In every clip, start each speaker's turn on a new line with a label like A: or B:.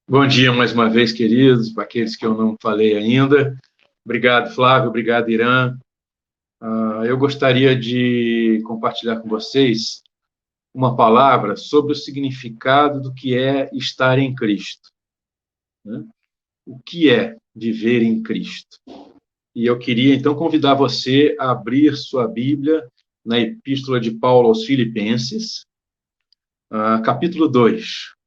A: Bom dia mais uma vez, queridos, para aqueles que eu não falei ainda. Obrigado, Flávio, obrigado, Irã. Eu gostaria de compartilhar com vocês uma palavra sobre o significado do que é estar em Cristo, né? O que é viver em Cristo? E eu queria, então, convidar você a abrir sua Bíblia na Epístola de Paulo aos Filipenses, capítulo 2.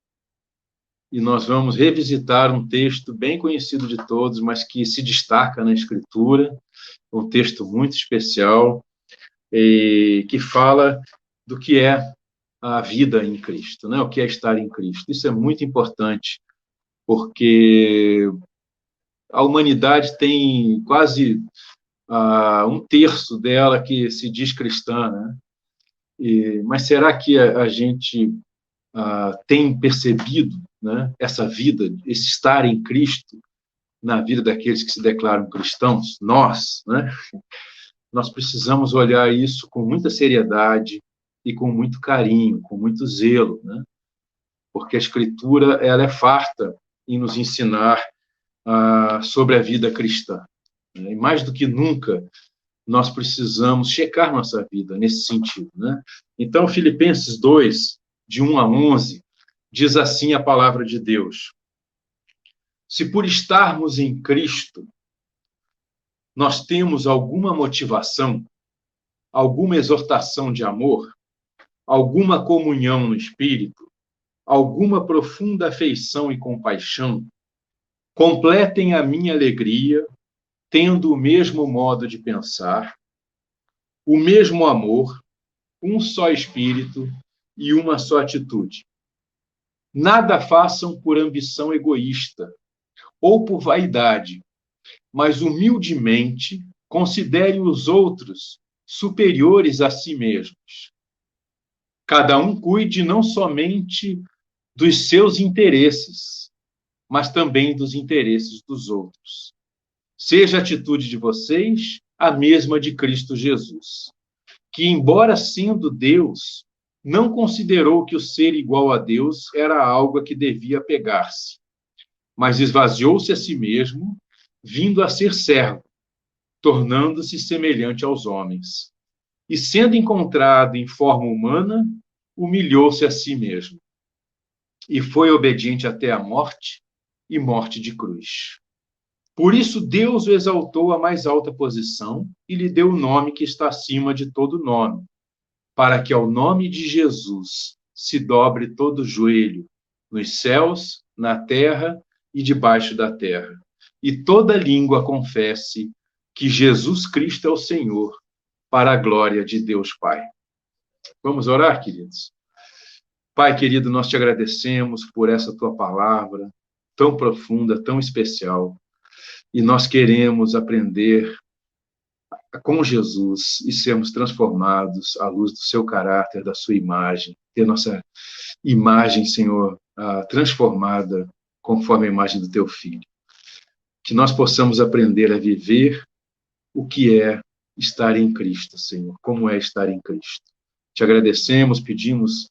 A: E nós vamos revisitar um texto bem conhecido de todos, mas que se destaca na Escritura, um texto muito especial, que fala do que é a vida em Cristo, né? O que é estar em Cristo. Isso é muito importante, porque a humanidade tem quase um terço dela que se diz cristã, né? Mas será que a gente tem percebido, né, essa vida, esse estar em Cristo na vida daqueles que se declaram cristãos? Nós, né? Nós precisamos olhar isso com muita seriedade e com muito carinho, com muito zelo, né? Porque a Escritura ela é farta em nos ensinar sobre a vida cristã, né? E mais do que nunca, nós precisamos checar nossa vida nesse sentido, né? Então, Filipenses 2, de 1 a 11, diz assim a palavra de Deus: se por estarmos em Cristo, nós temos alguma motivação, alguma exortação de amor, alguma comunhão no Espírito, alguma profunda afeição e compaixão, completem a minha alegria, tendo o mesmo modo de pensar, o mesmo amor, um só Espírito e uma só atitude. Nada façam por ambição egoísta ou por vaidade, mas humildemente considerem os outros superiores a si mesmos. Cada um cuide não somente dos seus interesses, mas também dos interesses dos outros. Seja a atitude de vocês a mesma de Cristo Jesus, que, embora sendo Deus, não considerou que o ser igual a Deus era algo a que devia apegar-se, mas esvaziou-se a si mesmo, vindo a ser servo, tornando-se semelhante aos homens. E, sendo encontrado em forma humana, humilhou-se a si mesmo. E foi obediente até a morte, e morte de cruz. Por isso Deus o exaltou à mais alta posição e lhe deu o nome que está acima de todo nome, para que ao nome de Jesus se dobre todo joelho, nos céus, na terra e debaixo da terra, e toda língua confesse que Jesus Cristo é o Senhor, para a glória de Deus Pai. Vamos orar, queridos? Pai querido, nós te agradecemos por essa tua palavra tão profunda, tão especial, e nós queremos aprender com Jesus e sermos transformados à luz do seu caráter, da sua imagem, ter nossa imagem, Senhor, transformada conforme a imagem do teu Filho. Que nós possamos aprender a viver o que é estar em Cristo, Senhor, como é estar em Cristo. Te agradecemos, pedimos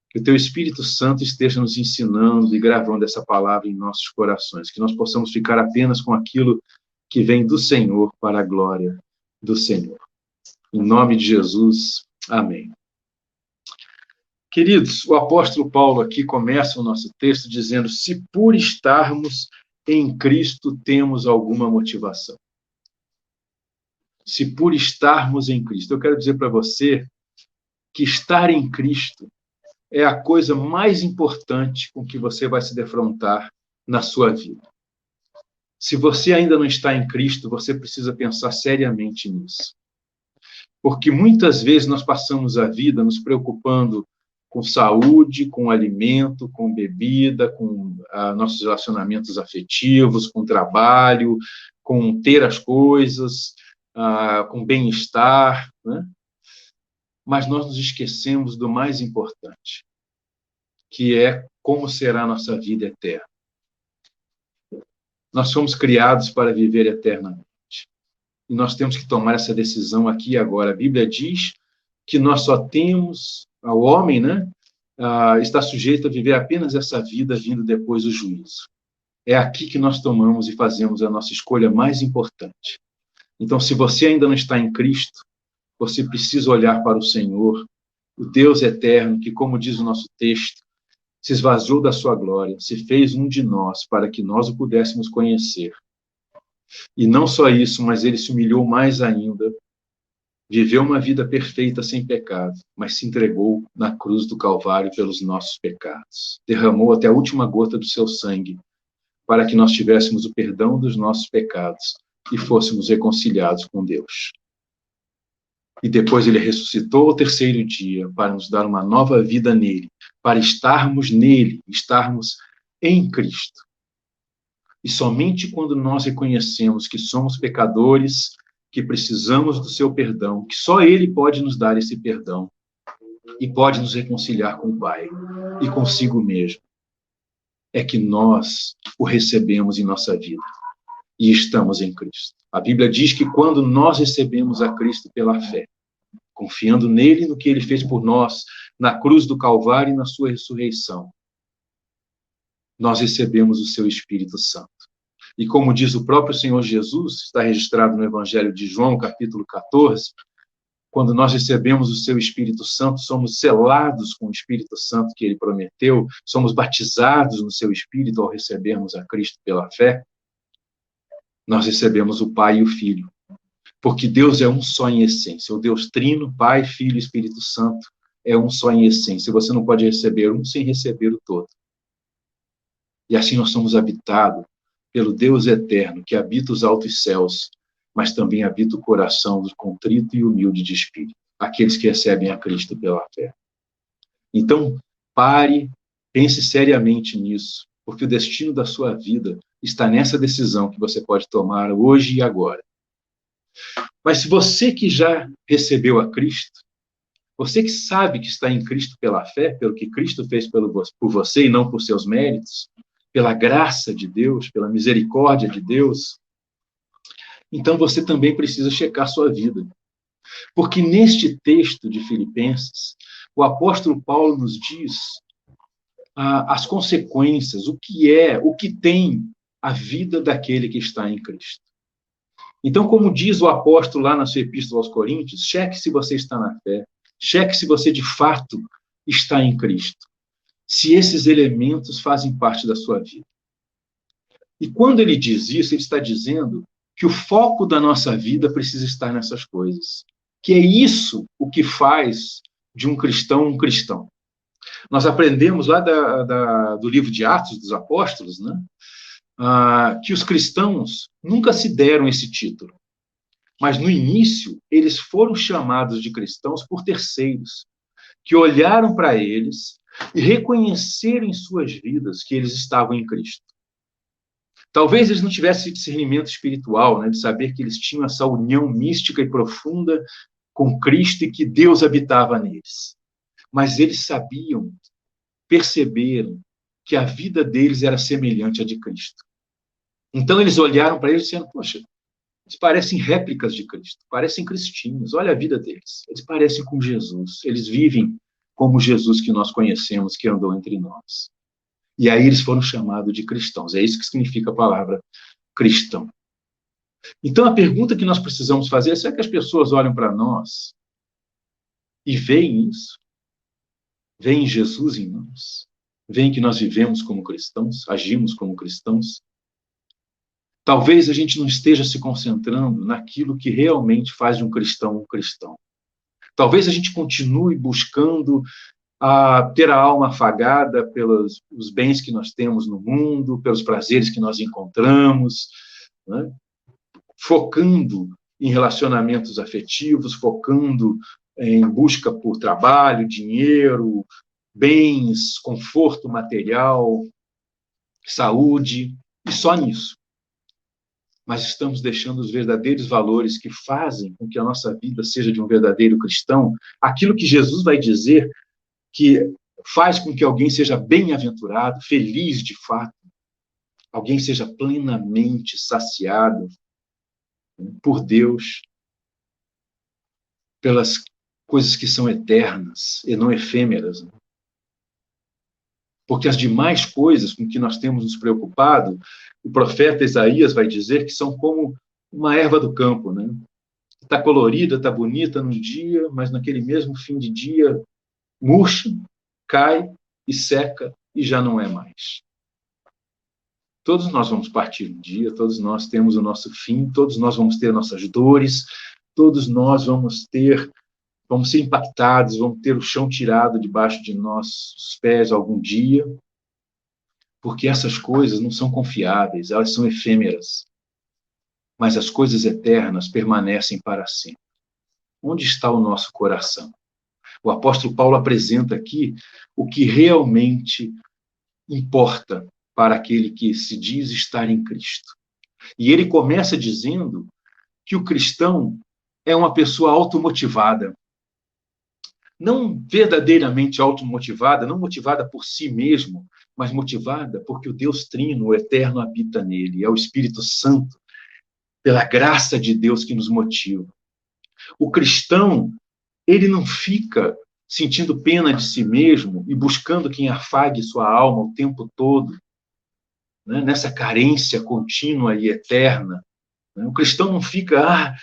A: que o teu Espírito Santo esteja nos ensinando e gravando essa palavra em nossos corações, que nós possamos ficar apenas com aquilo que vem do Senhor para a glória do Senhor. Em nome de Jesus, amém. Queridos, o apóstolo Paulo aqui começa o nosso texto dizendo: se por estarmos em Cristo temos alguma motivação. Se por estarmos em Cristo. Eu quero dizer para você que estar em Cristo é a coisa mais importante com que você vai se defrontar na sua vida. Se você ainda não está em Cristo, você precisa pensar seriamente nisso. Porque muitas vezes nós passamos a vida nos preocupando com saúde, com alimento, com bebida, com nossos relacionamentos afetivos, com trabalho, com ter as coisas, com bem-estar, né? Mas nós nos esquecemos do mais importante, que é como será a nossa vida eterna. Nós somos criados para viver eternamente. E nós temos que tomar essa decisão aqui e agora. A Bíblia diz que nós só temos, o homem, né, está sujeito a viver apenas essa vida vindo depois do juízo. É aqui que nós tomamos e fazemos a nossa escolha mais importante. Então, se você ainda não está em Cristo, você precisa olhar para o Senhor, o Deus eterno, que, como diz o nosso texto, se esvaziou da sua glória, se fez um de nós para que nós o pudéssemos conhecer. E não só isso, mas ele se humilhou mais ainda, viveu uma vida perfeita sem pecado, mas se entregou na cruz do Calvário pelos nossos pecados. Derramou até a última gota do seu sangue para que nós tivéssemos o perdão dos nossos pecados e fôssemos reconciliados com Deus. E depois ele ressuscitou ao terceiro dia para nos dar uma nova vida nele, para estarmos nele, estarmos em Cristo. E somente quando nós reconhecemos que somos pecadores, que precisamos do seu perdão, que só ele pode nos dar esse perdão e pode nos reconciliar com o Pai e consigo mesmo, é que nós o recebemos em nossa vida e estamos em Cristo. A Bíblia diz que quando nós recebemos a Cristo pela fé, confiando nele, no que ele fez por nós, na cruz do Calvário e na sua ressurreição, nós recebemos o seu Espírito Santo. E como diz o próprio Senhor Jesus, está registrado no Evangelho de João, capítulo 14, quando nós recebemos o seu Espírito Santo, somos selados com o Espírito Santo que ele prometeu, somos batizados no seu Espírito ao recebermos a Cristo pela fé, nós recebemos o Pai e o Filho. Porque Deus é um só em essência. O Deus Trino, Pai, Filho e Espírito Santo, é um só em essência. Você não pode receber um sem receber o todo. E assim nós somos habitados pelo Deus eterno, que habita os altos céus, mas também habita o coração do contrito e humilde de espírito, aqueles que recebem a Cristo pela fé. Então, pare, pense seriamente nisso, porque o destino da sua vida está nessa decisão que você pode tomar hoje e agora. Mas se você que já recebeu a Cristo, você que sabe que está em Cristo pela fé, pelo que Cristo fez por você e não por seus méritos, pela graça de Deus, pela misericórdia de Deus, então você também precisa checar sua vida. Porque neste texto de Filipenses, o apóstolo Paulo nos diz as consequências, o que tem a vida daquele que está em Cristo. Então, como diz o apóstolo lá na sua epístola aos Coríntios, cheque se você está na fé, cheque se você de fato está em Cristo, se esses elementos fazem parte da sua vida. E quando ele diz isso, ele está dizendo que o foco da nossa vida precisa estar nessas coisas, que é isso o que faz de um cristão um cristão. Nós aprendemos lá do livro de Atos dos Apóstolos, né? Que os cristãos nunca se deram esse título. Mas, no início, eles foram chamados de cristãos por terceiros, que olharam para eles e reconheceram em suas vidas que eles estavam em Cristo. Talvez eles não tivessem discernimento espiritual, né, de saber que eles tinham essa união mística e profunda com Cristo e que Deus habitava neles. Mas eles sabiam, perceberam que a vida deles era semelhante à de Cristo. Então, eles olharam para eles dizendo, poxa, eles parecem réplicas de Cristo, parecem cristinhos, olha a vida deles. Eles parecem com Jesus, eles vivem como Jesus que nós conhecemos, que andou entre nós. E aí eles foram chamados de cristãos. É isso que significa a palavra cristão. Então, a pergunta que nós precisamos fazer é, será que as pessoas olham para nós e veem isso? Veem Jesus em nós? Veem que nós vivemos como cristãos, agimos como cristãos? Talvez a gente não esteja se concentrando naquilo que realmente faz de um cristão um cristão. Talvez a gente continue buscando ter a alma afagada pelos os bens que nós temos no mundo, pelos prazeres que nós encontramos, né? Focando em relacionamentos afetivos, focando em busca por trabalho, dinheiro, bens, conforto material, saúde, e só nisso. Mas estamos deixando os verdadeiros valores que fazem com que a nossa vida seja de um verdadeiro cristão, aquilo que Jesus vai dizer que faz com que alguém seja bem-aventurado, feliz de fato, alguém seja plenamente saciado por Deus, pelas coisas que são eternas e não efêmeras. Porque as demais coisas com que nós temos nos preocupado, o profeta Isaías vai dizer que são como uma erva do campo, né? Está colorida, está bonita num dia, mas naquele mesmo fim de dia murcha, cai e seca e já não é mais. Todos nós vamos partir um dia, todos nós temos o nosso fim, todos nós vamos ter nossas dores, todos nós vamos ser impactados, vamos ter o chão tirado debaixo de nossos pés algum dia, porque essas coisas não são confiáveis, elas são efêmeras. Mas as coisas eternas permanecem para sempre. Onde está o nosso coração? O apóstolo Paulo apresenta aqui o que realmente importa para aquele que se diz estar em Cristo. E ele começa dizendo que o cristão é uma pessoa automotivada. Não verdadeiramente automotivada, não motivada por si mesmo, mas motivada porque o Deus Trino, o Eterno, habita nele. É o Espírito Santo, pela graça de Deus que nos motiva. O cristão, ele não fica sentindo pena de si mesmo e buscando quem afague sua alma o tempo todo, né? Nessa carência contínua e eterna. Né? O cristão não fica,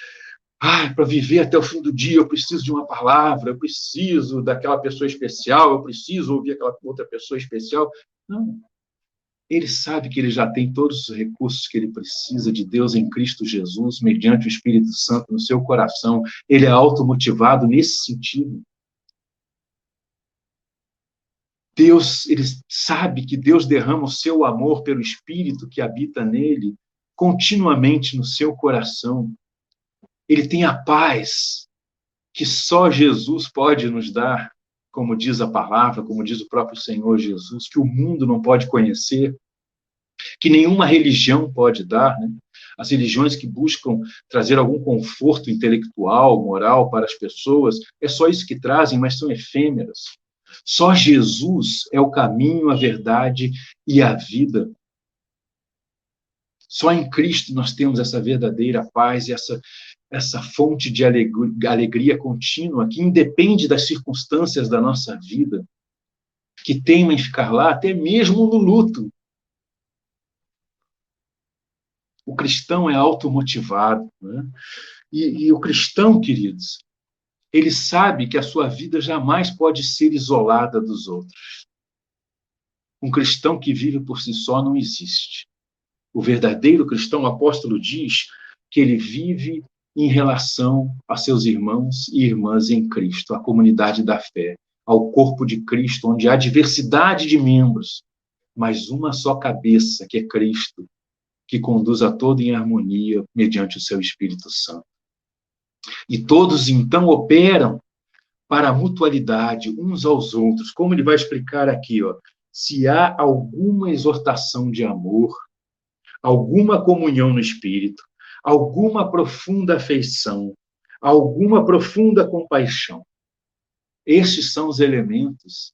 A: para viver até o fim do dia eu preciso de uma palavra, eu preciso daquela pessoa especial, eu preciso ouvir aquela outra pessoa especial. Não. Ele sabe que ele já tem todos os recursos que ele precisa de Deus em Cristo Jesus, mediante o Espírito Santo no seu coração. Ele é automotivado nesse sentido. Ele sabe que Deus derrama o seu amor pelo Espírito que habita nele continuamente no seu coração. Ele tem a paz que só Jesus pode nos dar, como diz a palavra, como diz o próprio Senhor Jesus, que o mundo não pode conhecer, que nenhuma religião pode dar, né? As religiões que buscam trazer algum conforto intelectual, moral para as pessoas, é só isso que trazem, mas são efêmeras. Só Jesus é o caminho, a verdade e a vida. Só em Cristo nós temos essa verdadeira paz e essa fonte de alegria contínua que independe das circunstâncias da nossa vida, que teima em ficar lá até mesmo no luto. O cristão é automotivado, né? E o cristão, queridos, ele sabe que a sua vida jamais pode ser isolada dos outros. Um cristão que vive por si só não existe. O verdadeiro cristão, o apóstolo diz que ele vive em relação a seus irmãos e irmãs em Cristo, à comunidade da fé, ao corpo de Cristo, onde há diversidade de membros, mas uma só cabeça, que é Cristo, que conduz a todo em harmonia mediante o seu Espírito Santo. E todos, então, operam para a mutualidade uns aos outros. Como ele vai explicar aqui, se há alguma exortação de amor, alguma comunhão no Espírito, alguma profunda afeição, alguma profunda compaixão. Estes são os elementos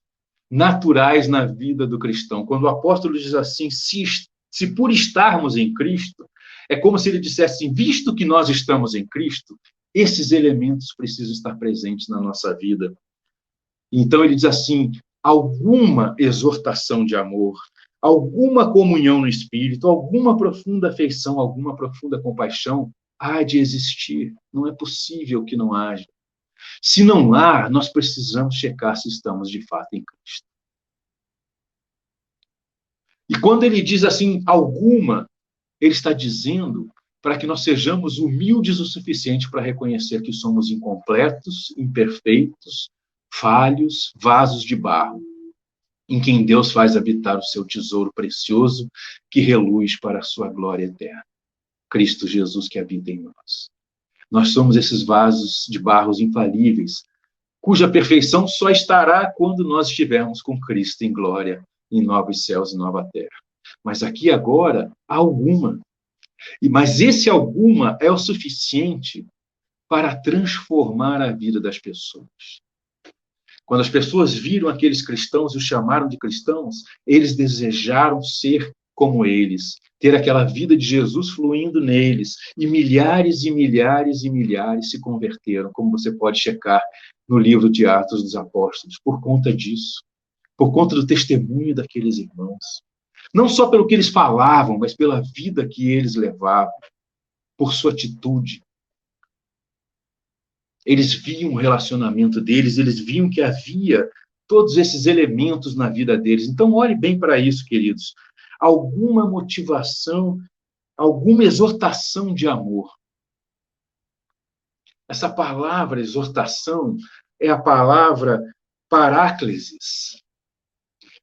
A: naturais na vida do cristão. Quando o apóstolo diz assim, se por estarmos em Cristo, é como se ele dissesse assim, visto que nós estamos em Cristo, esses elementos precisam estar presentes na nossa vida. Então ele diz assim, alguma exortação de amor, alguma comunhão no Espírito, alguma profunda afeição, alguma profunda compaixão há de existir. Não é possível que não haja. Se não há, nós precisamos checar se estamos de fato em Cristo. E quando ele diz assim, alguma, ele está dizendo para que nós sejamos humildes o suficiente para reconhecer que somos incompletos, imperfeitos, falhos, vasos de barro, em quem Deus faz habitar o seu tesouro precioso, que reluz para a sua glória eterna. Cristo Jesus que habita em nós. Nós somos esses vasos de barros infalíveis, cuja perfeição só estará quando nós estivermos com Cristo em glória, em novos céus e nova terra. Mas aqui agora, há alguma. Mas esse alguma é o suficiente para transformar a vida das pessoas. Quando as pessoas viram aqueles cristãos e os chamaram de cristãos, eles desejaram ser como eles, ter aquela vida de Jesus fluindo neles, e milhares e milhares e milhares se converteram, como você pode checar no livro de Atos dos Apóstolos, por conta disso. por conta do testemunho daqueles irmãos. Não só pelo que eles falavam, mas pela vida que eles levavam, por sua atitude. Eles viam o relacionamento deles, eles viam que havia todos esses elementos na vida deles. Então, olhe bem para isso, queridos. Alguma motivação, alguma exortação de amor. Essa palavra exortação é a palavra paráclesis,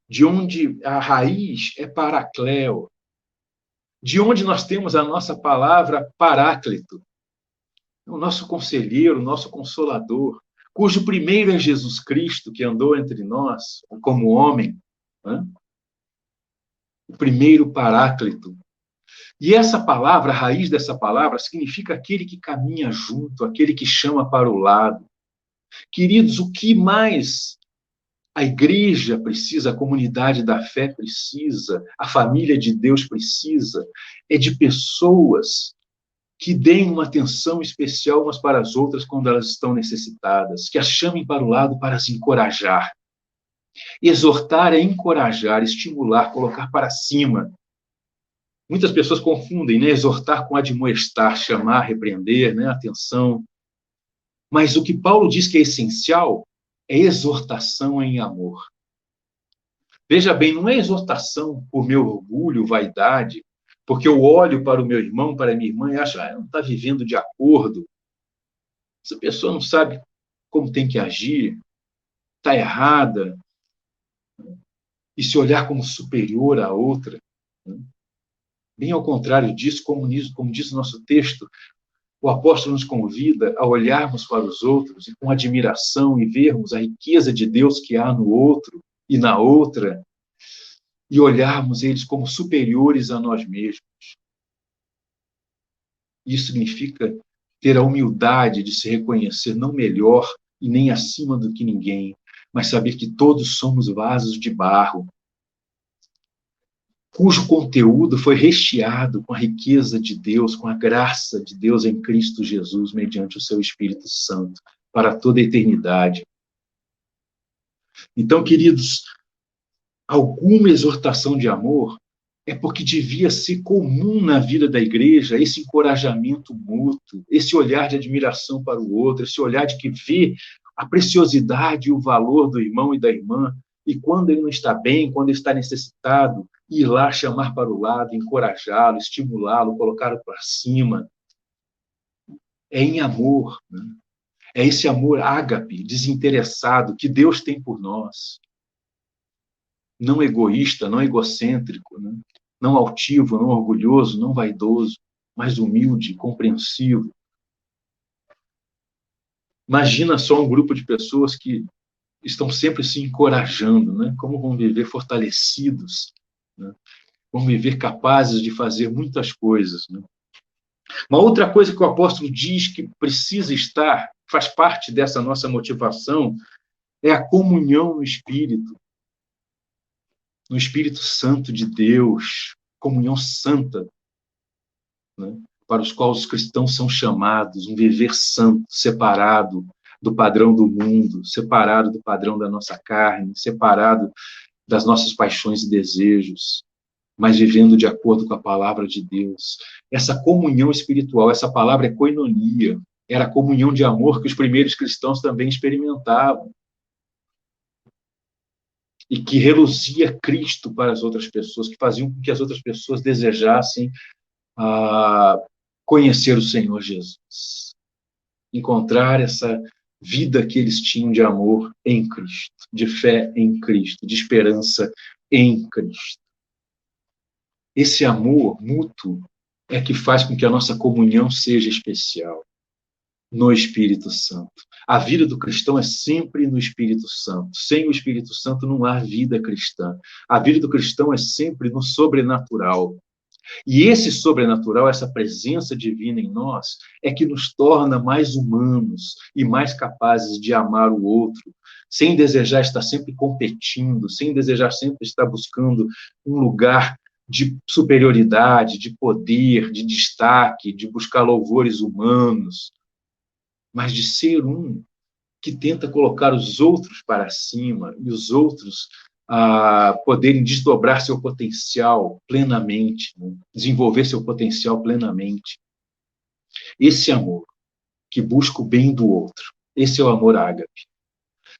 A: de onde a raiz é paracleo, de onde nós temos a nossa palavra paráclito, o nosso conselheiro, o nosso consolador, cujo primeiro é Jesus Cristo, que andou entre nós como homem, né? O primeiro paráclito. E essa palavra, a raiz dessa palavra, significa aquele que caminha junto, aquele que chama para o lado. Queridos, o que mais a igreja precisa, a comunidade da fé precisa, a família de Deus precisa, é de pessoas que deem uma atenção especial umas para as outras quando elas estão necessitadas, que as chamem para o lado para as encorajar. Exortar é encorajar, estimular, colocar para cima. Muitas pessoas confundem, né? Exortar com admoestar, chamar, repreender, né? Atenção. Mas o que Paulo diz que é essencial é exortação em amor. Veja bem, não é exortação por meu orgulho, vaidade, porque eu olho para o meu irmão, para a minha irmã e acho, não está vivendo de acordo. Essa pessoa não sabe como tem que agir, está errada, e se olhar como superior à outra. Bem ao contrário disso, como diz o nosso texto, o apóstolo nos convida a olharmos para os outros e com admiração e vermos a riqueza de Deus que há no outro e na outra, e olharmos eles como superiores a nós mesmos. Isso significa ter a humildade de se reconhecer não melhor e nem acima do que ninguém, mas saber que todos somos vasos de barro, cujo conteúdo foi recheado com a riqueza de Deus, com a graça de Deus em Cristo Jesus, mediante o seu Espírito Santo, para toda a eternidade. Então, queridos, alguma exortação de amor é porque devia ser comum na vida da igreja esse encorajamento mútuo, esse olhar de admiração para o outro, esse olhar de que vê a preciosidade e o valor do irmão e da irmã, e quando ele não está bem, quando ele está necessitado, ir lá chamar para o lado, encorajá-lo, estimulá-lo, colocá-lo para cima. É em amor, né? É esse amor ágape, desinteressado, que Deus tem por nós. Não egoísta, não egocêntrico, né? Não altivo, não orgulhoso, não vaidoso, mas humilde, compreensivo. Imagina só um grupo de pessoas que estão sempre se encorajando, né? Como vão viver fortalecidos, né? Vão viver capazes de fazer muitas coisas, né? Uma outra coisa que o apóstolo diz que precisa estar, faz parte dessa nossa motivação, é a comunhão no Espírito Santo de Deus, comunhão santa, né? Para os quais os cristãos são chamados, um viver santo, separado do padrão do mundo, separado do padrão da nossa carne, separado das nossas paixões e desejos, mas vivendo de acordo com a palavra de Deus. Essa comunhão espiritual, essa palavra é koinonia, era a comunhão de amor que os primeiros cristãos também experimentavam, e que reluzia Cristo para as outras pessoas, que faziam com que as outras pessoas desejassem conhecer o Senhor Jesus, encontrar essa vida que eles tinham de amor em Cristo, de fé em Cristo, de esperança em Cristo. Esse amor mútuo é que faz com que a nossa comunhão seja especial no Espírito Santo. A vida do cristão é sempre no Espírito Santo. Sem o Espírito Santo não há vida cristã. A vida do cristão é sempre no sobrenatural. E esse sobrenatural, essa presença divina em nós, é que nos torna mais humanos e mais capazes de amar o outro, sem desejar estar sempre competindo, sem desejar sempre estar buscando um lugar de superioridade, de poder, de destaque, de buscar louvores humanos, mas de ser um que tenta colocar os outros para cima e os outros a poderem desdobrar seu potencial plenamente, né? Desenvolver seu potencial plenamente. Esse amor que busca o bem do outro, esse é o amor ágape,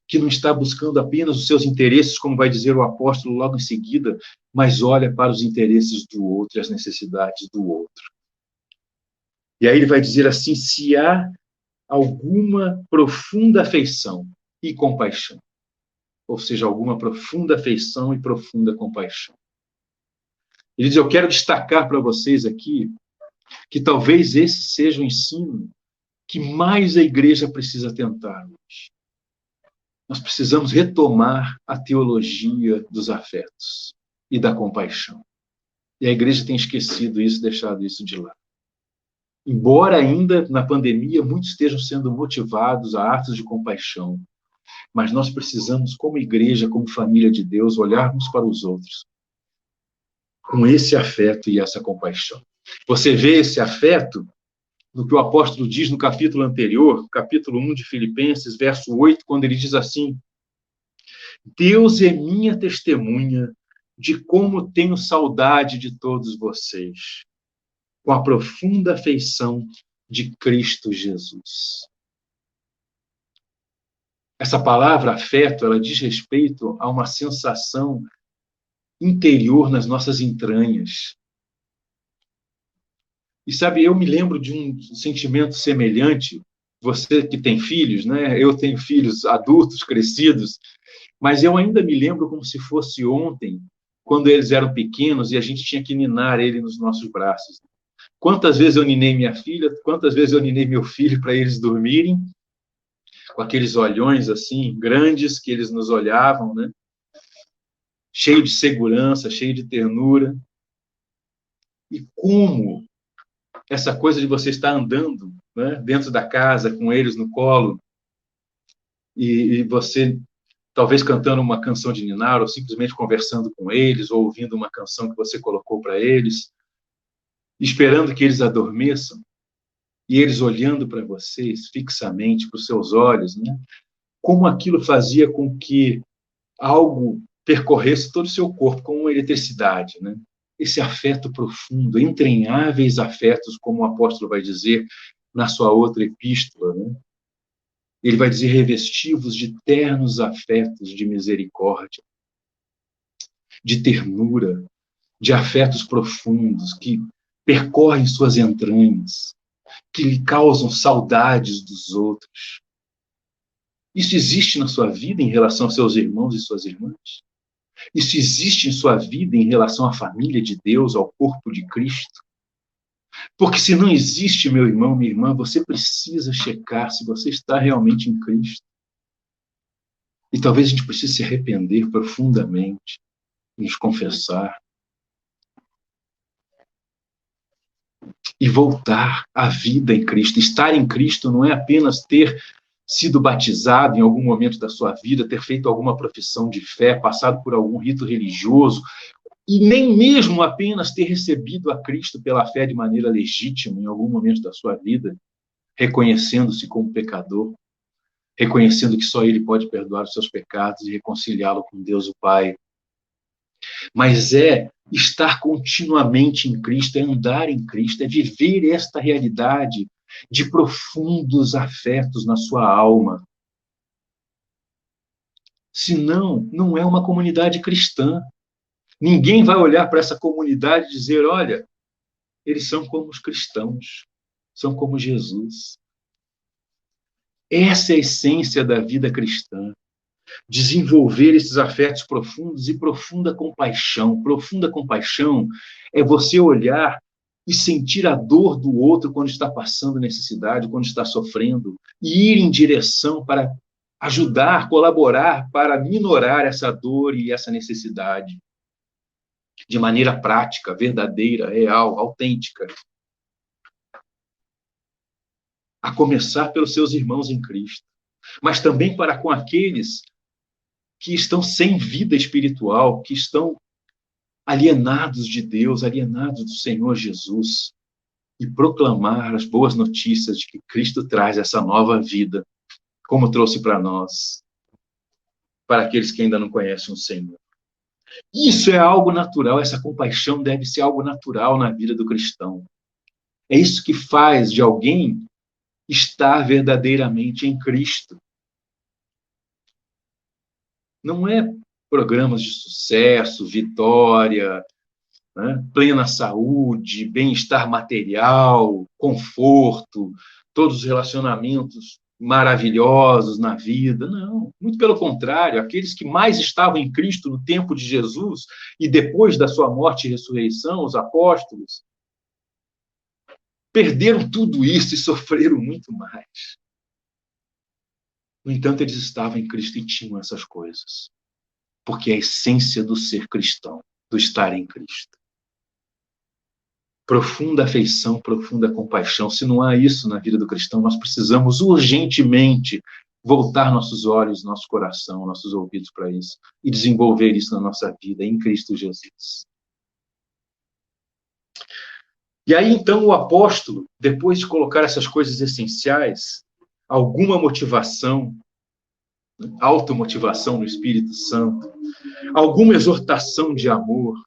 A: que não está buscando apenas os seus interesses, como vai dizer o apóstolo logo em seguida, mas olha para os interesses do outro e as necessidades do outro. E aí ele vai dizer assim: se há alguma profunda afeição e compaixão, ou seja, alguma profunda afeição e profunda compaixão. Ele diz: eu quero destacar para vocês aqui que talvez esse seja o ensino que mais a igreja precisa tentar hoje. Nós precisamos retomar a teologia dos afetos e da compaixão. E a igreja tem esquecido isso, deixado isso de lado. Embora ainda na pandemia muitos estejam sendo motivados a atos de compaixão, mas nós precisamos, como igreja, como família de Deus, olharmos para os outros com esse afeto e essa compaixão. Você vê esse afeto no que o apóstolo diz no capítulo anterior, capítulo 1 de Filipenses, verso 8, quando ele diz assim: Deus é minha testemunha de como tenho saudade de todos vocês, com a profunda afeição de Cristo Jesus. Essa palavra afeto, ela diz respeito a uma sensação interior nas nossas entranhas. E sabe, eu me lembro de um sentimento semelhante, você que tem filhos, né? Eu tenho filhos adultos, crescidos, mas eu ainda me lembro como se fosse ontem, quando eles eram pequenos e a gente tinha que ninar ele nos nossos braços. Quantas vezes eu ninei minha filha, quantas vezes eu ninei meu filho para eles dormirem, com aqueles olhões assim, grandes, que eles nos olhavam, né? Cheio de segurança, cheio de ternura. E como essa coisa de você estar andando, né, dentro da casa, com eles no colo, e você talvez cantando uma canção de ninar, ou simplesmente conversando com eles, ou ouvindo uma canção que você colocou para eles, esperando que eles adormeçam, e eles olhando para vocês fixamente, para os seus olhos, né? Como aquilo fazia com que algo percorresse todo o seu corpo, com uma eletricidade, né? Esse afeto profundo, entranháveis afetos, como o apóstolo vai dizer na sua outra epístola, né? Ele vai dizer: revestivos de ternos afetos de misericórdia, de ternura, de afetos profundos que percorrem suas entranhas, que lhe causam saudades dos outros. Isso existe na sua vida em relação aos seus irmãos e suas irmãs? Isso existe em sua vida em relação à família de Deus, ao corpo de Cristo? Porque se não existe, meu irmão, minha irmã, você precisa checar se você está realmente em Cristo. E talvez a gente precise se arrepender profundamente, nos confessar e voltar à vida em Cristo. Estar em Cristo não é apenas ter sido batizado em algum momento da sua vida, ter feito alguma profissão de fé, passado por algum rito religioso, e nem mesmo apenas ter recebido a Cristo pela fé de maneira legítima em algum momento da sua vida, reconhecendo-se como pecador, reconhecendo que só Ele pode perdoar os seus pecados e reconciliá-lo com Deus o Pai. Mas é estar continuamente em Cristo, é andar em Cristo, é viver esta realidade de profundos afetos na sua alma. Senão, não é uma comunidade cristã. Ninguém vai olhar para essa comunidade e dizer: olha, eles são como os cristãos, são como Jesus. Essa é a essência da vida cristã. Desenvolver esses afetos profundos e profunda compaixão. Profunda compaixão é você olhar e sentir a dor do outro quando está passando necessidade, quando está sofrendo, e ir em direção para ajudar, colaborar para minorar essa dor e essa necessidade de maneira prática, verdadeira, real, autêntica. A começar pelos seus irmãos em Cristo, mas também para com aqueles que estão sem vida espiritual, que estão alienados de Deus, alienados do Senhor Jesus, e proclamar as boas notícias de que Cristo traz essa nova vida, como trouxe para nós, para aqueles que ainda não conhecem o Senhor. Isso é algo natural, essa compaixão deve ser algo natural na vida do cristão. É isso que faz de alguém estar verdadeiramente em Cristo. Não é programas de sucesso, vitória, né? Plena saúde, bem-estar material, conforto, todos os relacionamentos maravilhosos na vida. Não, muito pelo contrário, aqueles que mais estavam em Cristo no tempo de Jesus e depois da sua morte e ressurreição, os apóstolos, perderam tudo isso e sofreram muito mais. No entanto, eles estavam em Cristo e tinham essas coisas, porque é a essência do ser cristão, do estar em Cristo. Profunda afeição, profunda compaixão. Se não há isso na vida do cristão, nós precisamos urgentemente voltar nossos olhos, nosso coração, nossos ouvidos para isso e desenvolver isso na nossa vida em Cristo Jesus. E aí, então, o apóstolo, depois de colocar essas coisas essenciais, alguma motivação, automotivação no Espírito Santo, alguma exortação de amor,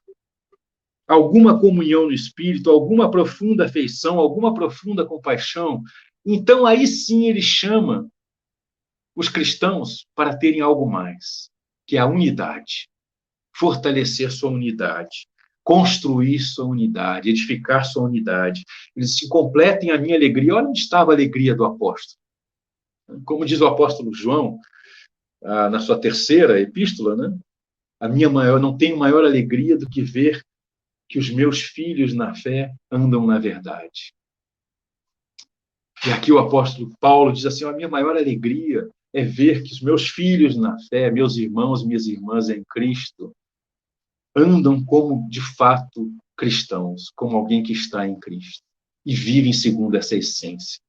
A: alguma comunhão no Espírito, alguma profunda afeição, alguma profunda compaixão, então aí sim ele chama os cristãos para terem algo mais, que é a unidade, fortalecer sua unidade, construir sua unidade, edificar sua unidade. Eles se completem a minha alegria. Olha onde estava a alegria do apóstolo. Como diz o apóstolo João, na sua terceira epístola, né? Não tenho maior alegria do que ver que os meus filhos na fé andam na verdade. E aqui o apóstolo Paulo diz assim, a minha maior alegria é ver que os meus filhos na fé, meus irmãos, minhas irmãs em Cristo, andam como, de fato, cristãos, como alguém que está em Cristo, e vivem segundo essa essência.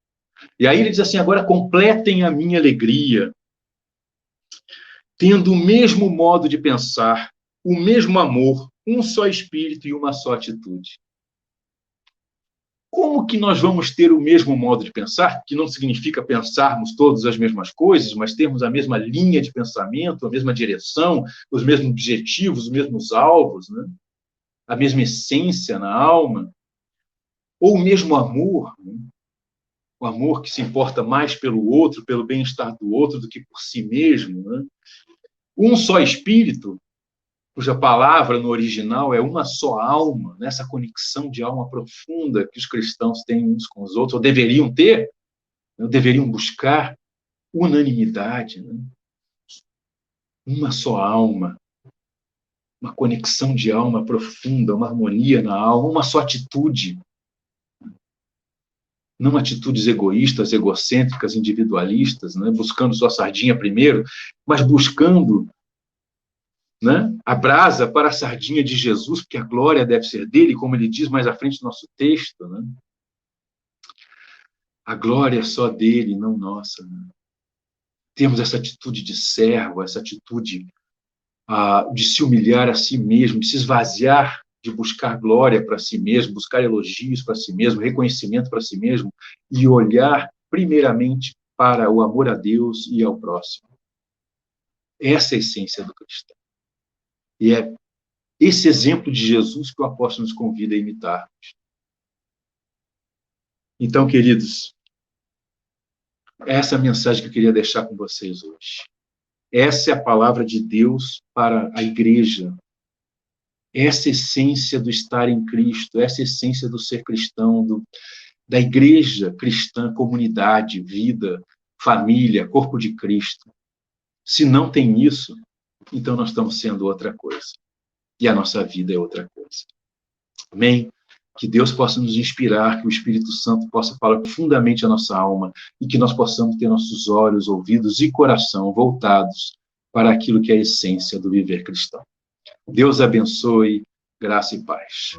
A: E aí ele diz assim, agora completem a minha alegria, tendo o mesmo modo de pensar, o mesmo amor, um só espírito e uma só atitude. Como que nós vamos ter o mesmo modo de pensar? Que não significa pensarmos todas as mesmas coisas, mas termos a mesma linha de pensamento, a mesma direção, os mesmos objetivos, os mesmos alvos, né? A mesma essência na alma. Ou o mesmo amor, né? O amor que se importa mais pelo outro, pelo bem-estar do outro, do que por si mesmo. Né? Um só espírito, cuja palavra no original é uma só alma, nessa conexão de alma profunda que os cristãos têm uns com os outros, ou deveriam ter, ou deveriam buscar unanimidade. Né? Uma só alma, uma conexão de alma profunda, uma harmonia na alma, uma só atitude. Não atitudes egoístas, egocêntricas, individualistas, né? Buscando sua sardinha primeiro, mas buscando, né, a brasa para a sardinha de Jesus, porque a glória deve ser dele, como ele diz mais à frente no nosso texto. Né? A glória é só dele, não nossa. Né? Temos essa atitude de servo, essa atitude de se humilhar a si mesmo, de se esvaziar, de buscar glória para si mesmo, buscar elogios para si mesmo, reconhecimento para si mesmo, e olhar primeiramente para o amor a Deus e ao próximo. Essa é a essência do cristão. E é esse exemplo de Jesus que o apóstolo nos convida a imitarmos. Então, queridos, essa é a mensagem que eu queria deixar com vocês hoje. Essa é a palavra de Deus para a igreja. Essa essência do estar em Cristo, essa essência do ser cristão, da igreja cristã, comunidade, vida, família, corpo de Cristo. Se não tem isso, então nós estamos sendo outra coisa. E a nossa vida é outra coisa. Amém? Que Deus possa nos inspirar, que o Espírito Santo possa falar profundamente a nossa alma e que nós possamos ter nossos olhos, ouvidos e coração voltados para aquilo que é a essência do viver cristão. Deus abençoe, graça e paz.